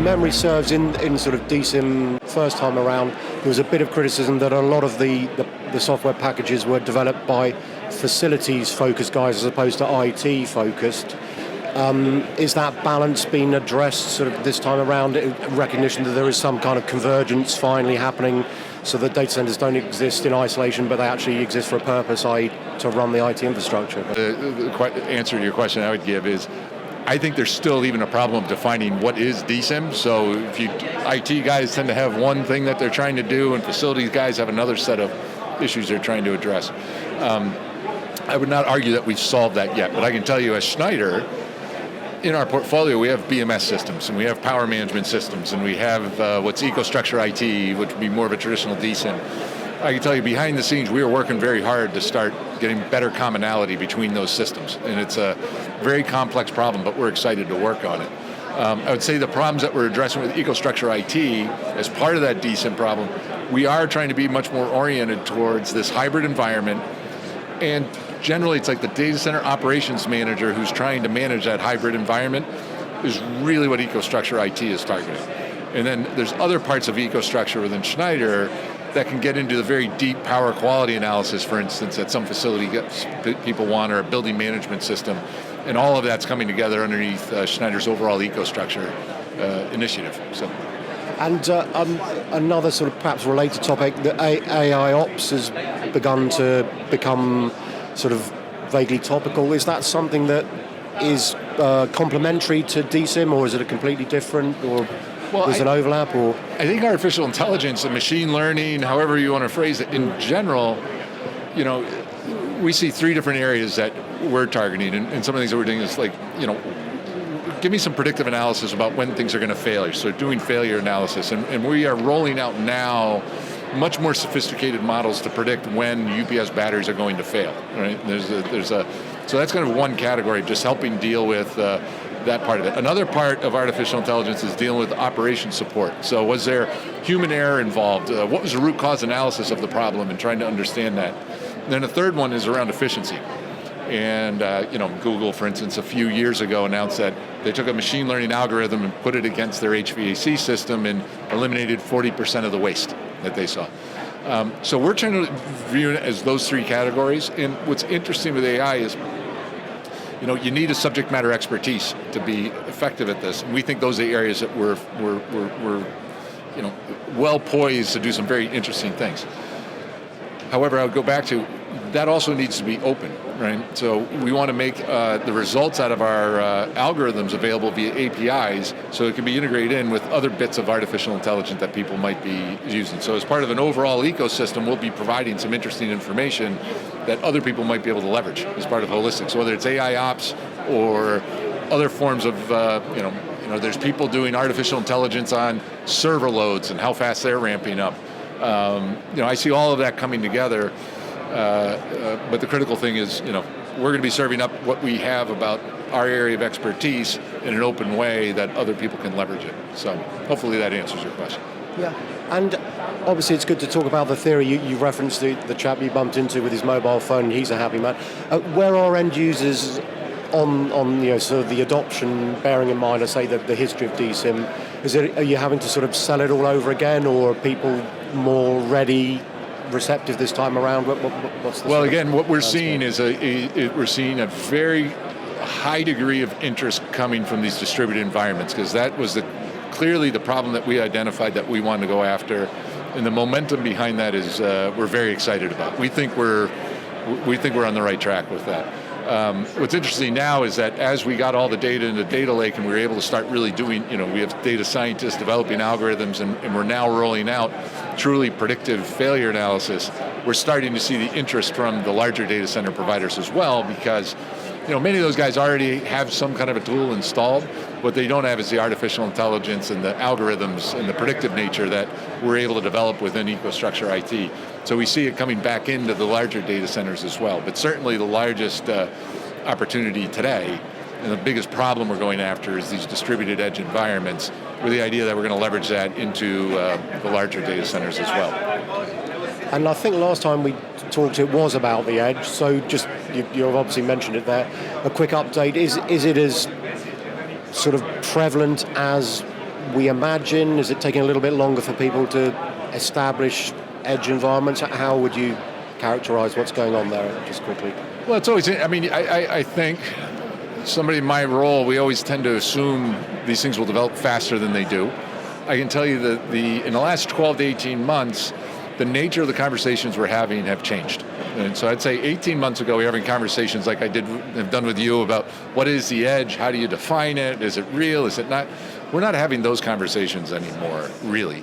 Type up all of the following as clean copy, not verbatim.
memory serves, in sort of DSIM first time around, there was a bit of criticism that a lot of the software packages were developed by facilities-focused guys as opposed to IT-focused. Is that balance being addressed sort of this time around, recognition that there is some kind of convergence finally happening so that data centers don't exist in isolation, but they actually exist for a purpose, i.e. to run the IT infrastructure? The answer to your question I would give is, I think there's still even a problem defining what is DSIM. So if IT guys tend to have one thing that they're trying to do, and facilities guys have another set of issues they're trying to address. I would not argue that we've solved that yet, but I can tell you as Schneider, in our portfolio, we have BMS systems, and we have power management systems, and we have what's EcoStruxure IT, which would be more of a traditional DSIM. I can tell you, behind the scenes, we are working very hard to start getting better commonality between those systems, and it's a very complex problem, but we're excited to work on it. I would say the problems that we're addressing with EcoStruxure IT, as part of that DSIM problem, we are trying to be much more oriented towards this hybrid environment, and generally, it's like the data center operations manager who's trying to manage that hybrid environment is really what EcoStruxure IT is targeting. And then there's other parts of EcoStruxure within Schneider that can get into the very deep power quality analysis, for instance, that some facility people want, or a building management system. And all of that's coming together underneath Schneider's overall EcoStruxure initiative. So. And another sort of perhaps related topic, the AI Ops has begun to become sort of vaguely topical. Is that something that is complementary to DSIM, or is it a completely different, or is it overlap? Or I think artificial intelligence and machine learning, however you want to phrase it, in general, we see three different areas that we're targeting, and some of the things that we're doing is like, give me some predictive analysis about when things are going to fail. So doing failure analysis, and we are rolling out now much more sophisticated models to predict when UPS batteries are going to fail. Right? So that's kind of one category, just helping deal with that part of it. Another part of artificial intelligence is dealing with operation support. So was there human error involved? What was the root cause analysis of the problem, and trying to understand that? And then a third one is around efficiency. And Google, for instance, a few years ago announced that they took a machine learning algorithm and put it against their HVAC system and eliminated 40% of the waste that they saw. So we're trying to view it as those three categories. And what's interesting with AI is, you need a subject matter expertise to be effective at this. And we think those are the areas that we're well poised to do some very interesting things. However, I would go back to, that also needs to be open, right? So we want to make the results out of our algorithms available via APIs, so it can be integrated in with other bits of artificial intelligence that people might be using. So as part of an overall ecosystem, we'll be providing some interesting information that other people might be able to leverage as part of holistic. So whether it's AI ops or other forms of, there's people doing artificial intelligence on server loads and how fast they're ramping up. I see all of that coming together. But the critical thing is, we're going to be serving up what we have about our area of expertise in an open way that other people can leverage it. So hopefully that answers your question. Yeah, and obviously it's good to talk about the theory. You referenced the chap you bumped into with his mobile phone. He's a happy man. Where are end users on sort of the adoption, bearing in mind, I say, the history of DSIM? Are you having to sort of sell it all over again, or are people more receptive this time around? What's the again, what we're seeing is we're seeing a very high degree of interest coming from these distributed environments, because that was clearly the problem that we identified that we wanted to go after, and the momentum behind that is we're very excited about. We think we're on the right track with that. What's interesting now is that as we got all the data in the data lake and we were able to start really doing, we have data scientists developing algorithms, and we're now rolling out truly predictive failure analysis, we're starting to see the interest from the larger data center providers as well, because many of those guys already have some kind of a tool installed. What they don't have is the artificial intelligence and the algorithms and the predictive nature that we're able to develop within EcoStruxure IT. So we see it coming back into the larger data centers as well. But certainly the largest opportunity today, and the biggest problem we're going after, is these distributed edge environments, with the idea that we're going to leverage that into the larger data centers as well. And I think last time we talked, it was about the edge. So just, you've obviously mentioned it there. A quick update, is it as sort of prevalent as we imagine? Is it taking a little bit longer for people to establish edge environments? How would you characterize what's going on there, just quickly? Well, it's always, I think somebody in my role, we always tend to assume these things will develop faster than they do. I can tell you that in the last 12 to 18 months, the nature of the conversations we're having have changed. And so I'd say 18 months ago, we were having conversations like have done with you about what is the edge, how do you define it, is it real, is it not? We're not having those conversations anymore, really.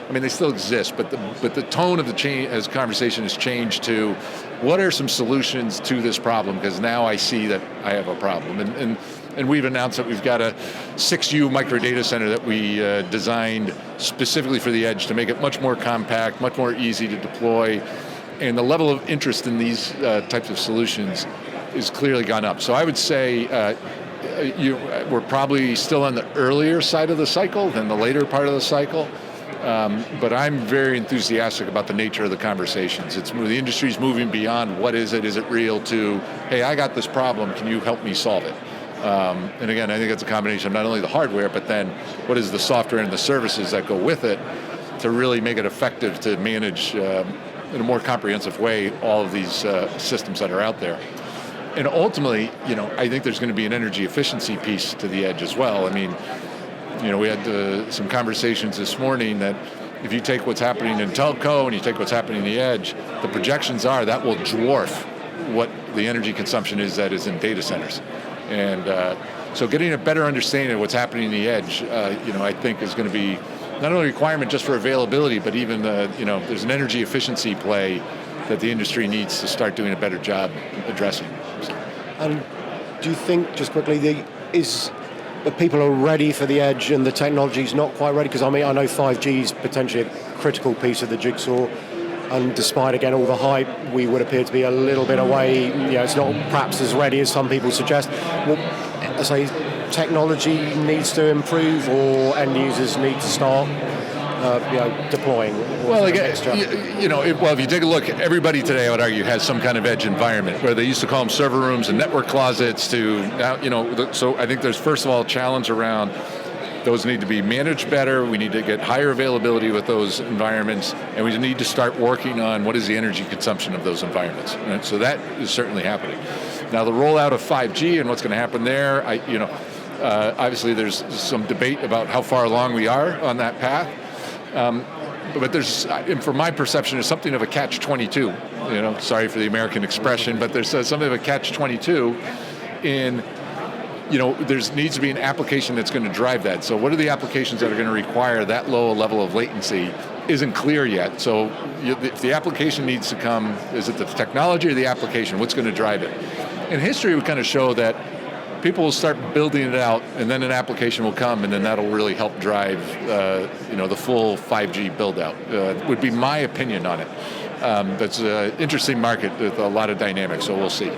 They still exist, but the tone of the conversation has changed to what are some solutions to this problem, because now I see that I have a problem. And we've announced that we've got a 6U micro data center that we designed specifically for the edge to make it much more compact, much more easy to deploy. And the level of interest in these types of solutions is clearly gone up. So I would say we're probably still on the earlier side of the cycle than the later part of the cycle. But I'm very enthusiastic about the nature of the conversations. The industry's moving beyond what is it real, to, hey, I got this problem, can you help me solve it? And again, I think it's a combination of not only the hardware, but then what is the software and the services that go with it to really make it effective to manage in a more comprehensive way all of these systems that are out there. And ultimately, I think there's going to be an energy efficiency piece to the edge as well. We had some conversations this morning that if you take what's happening in telco and you take what's happening in the edge, the projections are that will dwarf what the energy consumption is that is in data centers. And so getting a better understanding of what's happening in the edge, I think is going to be not only a requirement just for availability, but even, there's an energy efficiency play that the industry needs to start doing a better job addressing. And do you think, just quickly, that people are ready for the edge and the technology's not quite ready? Because I know 5G is potentially a critical piece of the jigsaw, and despite, again, all the hype, we would appear to be a little bit away. It's not perhaps as ready as some people suggest. Well, I say technology needs to improve, or end users need to start deploying. Well, again, if you take a look, everybody today, I would argue, has some kind of edge environment, where they used to call them server rooms and network closets to now, so I think there's, first of all, a challenge around those need to be managed better. We need to get higher availability with those environments, and we need to start working on what is the energy consumption of those environments. Right? So that is certainly happening. Now, the rollout of 5G and what's going to happen there, obviously there's some debate about how far along we are on that path. But there's, from my perception, there's something of a catch-22. Sorry for the American expression, but there's something of a catch-22 in, there needs to be an application that's going to drive that. So what are the applications that are going to require that low a level of latency? Isn't clear yet. So if the application needs to come, is it the technology or the application? What's going to drive it? And history would kind of show that people will start building it out, and then an application will come, and then that'll really help drive, the full 5G build out. Would be my opinion on it. That's an interesting market with a lot of dynamics, so we'll see.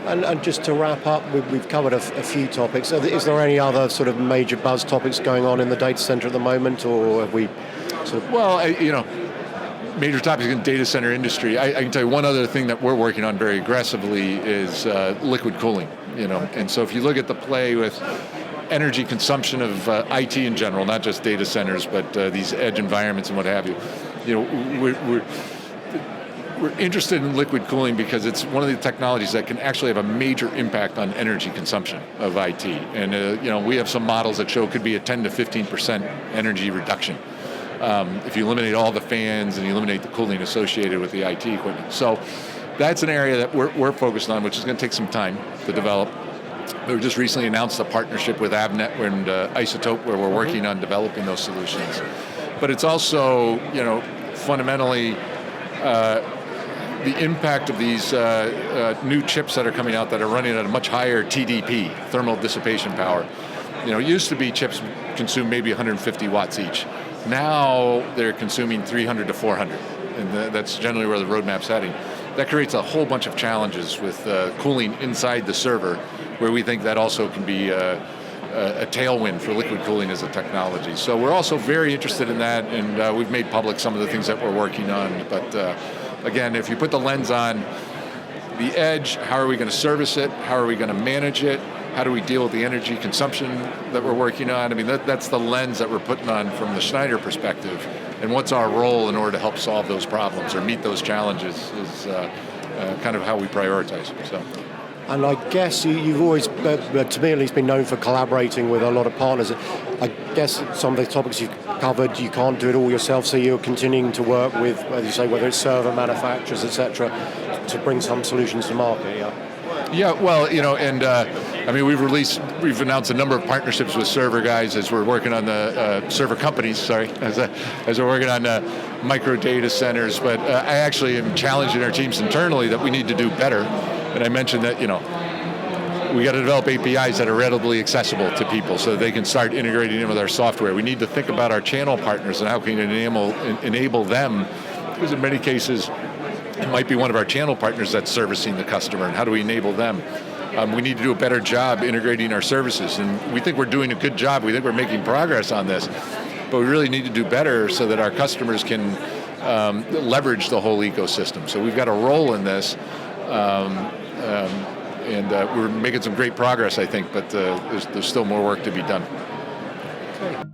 And just to wrap up, we've covered a few topics. Is there any other sort of major buzz topics going on in the data center at the moment, or have we sort of... Well, major topics in data center industry. I can tell you one other thing that we're working on very aggressively is liquid cooling. And so if you look at the play with energy consumption of IT in general, not just data centers, but these edge environments and what have you, we're interested in liquid cooling because it's one of the technologies that can actually have a major impact on energy consumption of IT. And we have some models that show it could be a 10 to 15% energy reduction if you eliminate all the fans and you eliminate the cooling associated with the IT equipment. So that's an area that we're focused on, which is going to take some time to develop. We just recently announced a partnership with Avnet and Isotope, where we're working on developing those solutions. But it's also, fundamentally, the impact of these new chips that are coming out that are running at a much higher TDP, thermal dissipation power. It used to be chips consume maybe 150 watts each. Now they're consuming 300 to 400, and that's generally where the roadmap's heading. That creates a whole bunch of challenges with cooling inside the server, where we think that also can be a tailwind for liquid cooling as a technology. So we're also very interested in that, and we've made public some of the things that we're working on. But again, if you put the lens on the edge, how are we going to service it? How are we going to manage it? how do we deal with the energy consumption that we're working on? I mean, that's the lens that we're putting on from the Schneider perspective. And what's our role in order to help solve those problems or meet those challenges is kind of how we prioritize. So. And I guess you've always, to me at least, been known for collaborating with a lot of partners. I guess some of the topics you've covered, you can't do it all yourself, so you're continuing to work with, as you say, whether it's server manufacturers, etc., to bring some solutions to market, yeah? Yeah, well, and I mean, we've announced a number of partnerships with server guys as we're working on the server companies, as we're working on micro data centers, but I actually am challenging our teams internally that we need to do better. And I mentioned that, we got to develop APIs that are readily accessible to people so they can start integrating in with our software. We need to think about our channel partners and how can we enable them, because in many cases, it might be one of our channel partners that's servicing the customer, and how do we enable them? We need to do a better job integrating our services, and we think we're doing a good job. We think we're making progress on this, but we really need to do better so that our customers can leverage the whole ecosystem. So we've got a role in this. And we're making some great progress, I think, but there's still more work to be done. Okay.